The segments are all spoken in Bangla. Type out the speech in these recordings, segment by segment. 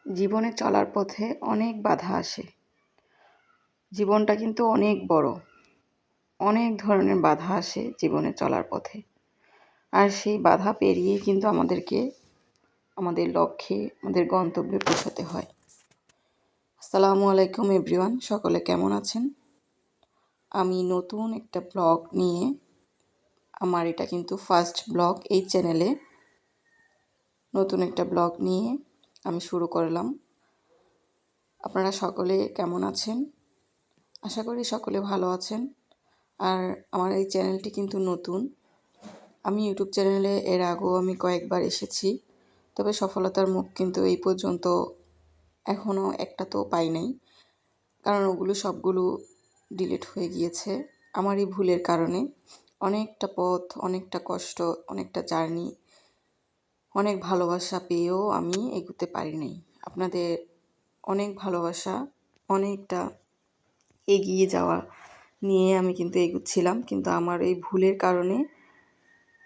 জীবনে চলার পথে অনেক বাধা আসে। জীবনটা কিন্তু অনেক বড়। অনেক ধরনের বাধা আসে জীবনে চলার পথে। আর সেই বাধা পেরিয়েই কিন্তু আমাদেরকে আমাদের লক্ষ্যে, আমাদের গন্তব্যে পৌঁছাতে হয়। আসসালামু আলাইকুম এভরিওয়ান, সকলে কেমন আছেন? আমি নতুন একটা ব্লগ নিয়ে, আমার এটা কিন্তু ফার্স্ট ব্লগ এই চ্যানেলে, নতুন একটা ব্লগ নিয়ে আমি শুরু করলাম। আপনারা সকলে কেমন আছেন? আশা করি সকলে ভালো আছেন। আর আমার এই চ্যানেলটি কিন্তু নতুন। আমি ইউটিউব চ্যানেলে এর আগেও আমি কয়েকবার এসেছি, তবে সফলতার মুখ কিন্তু এই পর্যন্ত এখনও একটা তো পাই নাই, কারণ ওগুলো সবগুলো ডিলিট হয়ে গিয়েছে আমার এই ভুলের কারণে। অনেকটা পথ, অনেকটা কষ্ট, অনেকটা জার্নি, অনেক ভালোবাসা পেয়েও আমি এগোতে পারি নাই। আপনাদের অনেক ভালোবাসা, অনেকটা এগিয়ে যাওয়া নিয়ে আমি কিন্তু এগোচ্ছিলাম, কিন্তু আমার এই ভুলের কারণে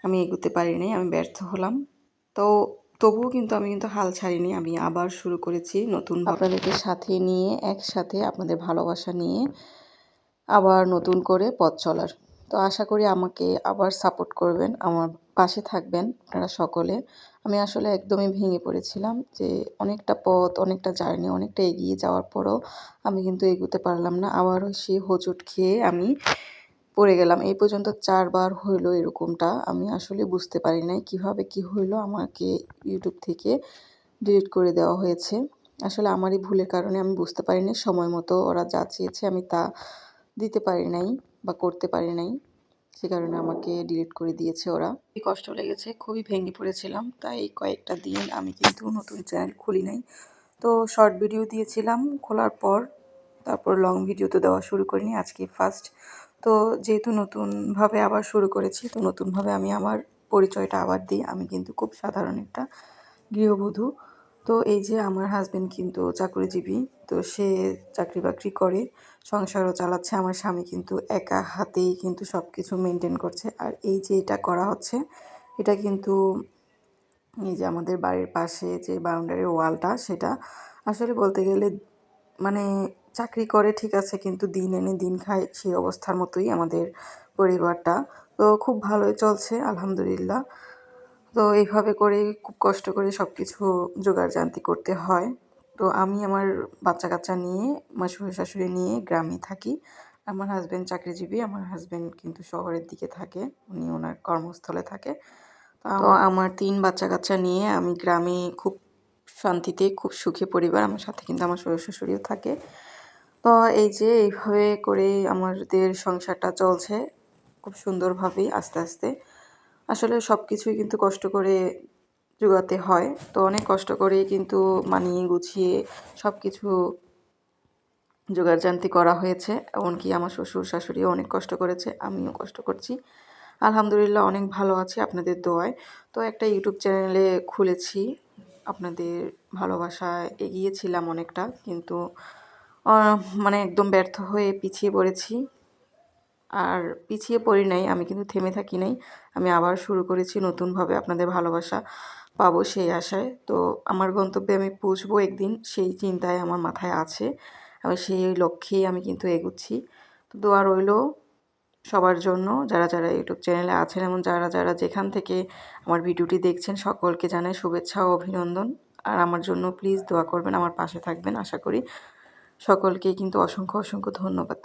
আমি এগোতে পারি নাই, আমি ব্যর্থ হলাম। তো তবুও কিন্তু আমি হাল ছাড়িনি, আমি আবার শুরু করেছি নতুন, আপনাদেরকে সাথে নিয়ে, একসাথে আপনাদের ভালোবাসা নিয়ে আবার নতুন করে পথ চলার। তো আশা করি আমাকে আবার সাপোর্ট করবেন, আমার পাশে থাকবেন আপনারা সকলে। আমি আসলে একদমই ভেঙে পড়েছিলাম যে অনেকটা পথ, অনেকটা জার্নি, অনেকটা এগিয়ে যাওয়ার পরও আমি কিন্তু এগোতে পারলাম না। আবারও সেই হোঁচট খেয়ে আমি পড়ে গেলাম। এই পর্যন্ত 4 বার হইলো এরকমটা। আমি আসলে বুঝতে পারি নাই কীভাবে কী হইলো, আমাকে ইউটিউব থেকে ডিলিট করে দেওয়া হয়েছে। আসলে আমারই ভুলের কারণে আমি বুঝতে পারিনি, সময় মতো ওরা যা চেয়েছে আমি তা দিতে পারি নাই বা করতে পারি নাই, সে কারণে আমাকে ডিলিট করে দিয়েছে ওরা। খুবই কষ্ট লেগেছে, খুবই ভেঙে পড়েছিলাম। তাই কয়েকটা দিন আমি কিন্তু নতুন চ্যানেল খুলি নাই। তো শর্ট ভিডিও দিয়েছিলাম খোলার পর, তারপর লং ভিডিও তো দেওয়া শুরু করিনি, আজকে ফার্স্ট। তো যেহেতু নতুনভাবে আবার শুরু করেছি, তো নতুনভাবে আমি আমার পরিচয়টা আবার দিই। আমি কিন্তু খুব সাধারণ একটা গৃহবধূ। তো এই যে আমার হাজব্যান্ড কিন্তু চাকরিজীবী, তো সে চাকরি বাকরি করে, সংসারও চালাচ্ছে। আমার স্বামী কিন্তু একা হাতেই কিন্তু সব কিছু মেনটেন করছে। আর এই যে এটা করা হচ্ছে, এটা কিন্তু এই যে আমাদের বাড়ির পাশে যে বাউন্ডারির ওয়ালটা, সেটা আসলে বলতে গেলে মানে চাকরি করে ঠিক আছে, কিন্তু দিন এনে দিন খায় সেই অবস্থার মতোই আমাদের পরিবারটা। তো খুব ভালোই চলছে আলহামদুলিল্লাহ। তো এইভাবে করে খুব কষ্ট করে সব কিছু জোগাড়জান্তি করতে হয়। তো আমি আমার বাচ্চা কাচ্চা নিয়ে, আমার শ্বশুর শাশুড়ি নিয়ে গ্রামে থাকি। আমার হাজব্যান্ড চাকরিজীবী, আমার হাজব্যান্ড কিন্তু শহরের দিকে থাকে, উনি ওনার কর্মস্থলে থাকে। তো আমার 3 বাচ্চা কাচ্চা নিয়ে আমি গ্রামে খুব শান্তিতে, খুব সুখী পরিবার। আমার সাথে কিন্তু আমার শ্বশুর শাশুড়িও থাকে। তো এই যে এইভাবে করে আমাদের সংসারটা চলছে খুব সুন্দরভাবেই, আস্তে আস্তে। আসলে সব কিছুই কিন্তু কষ্ট করে জোগাতে হয়। তো অনেক কষ্ট করেই কিন্তু মানিয়ে গুছিয়ে সব কিছু জোগাড়জান্তি করা হয়েছে। এমনকি আমার শ্বশুর শাশুড়িও অনেক কষ্ট করেছে, আমিও কষ্ট করছি। আলহামদুলিল্লাহ অনেক ভালো আছি আপনাদের দোয়ায়। তো একটা ইউটিউব চ্যানেলে খুলেছি, আপনাদের ভালোবাসায় এগিয়েছিলাম অনেকটা, কিন্তু মানে একদম ব্যর্থ হয়ে পিছিয়ে পড়েছি। আর পিছিয়ে পড়ি নাই, আমি কিন্তু থেমে থাকি নাই, আমি আবার শুরু করেছি নতুনভাবে আপনাদের ভালোবাসা পাবো সেই আশায়। তো আমার গন্তব্যে আমি পৌঁছবো একদিন, সেই চিন্তায় আমার মাথায় আছে, আমি সেই লক্ষ্যেই আমি কিন্তু এগুচ্ছি। তো দোয়া রইল সবার জন্য, যারা যারা ইউটিউব চ্যানেলে আছেন এবং যারা যারা যেখান থেকে আমার ভিডিওটি দেখছেন, সকলকে জানাই শুভেচ্ছা ও অভিনন্দন। আর আমার জন্য প্লিজ দোয়া করবেন, আমার পাশে থাকবেন। আশা করি সকলকেই কিন্তু অসংখ্য অসংখ্য ধন্যবাদ।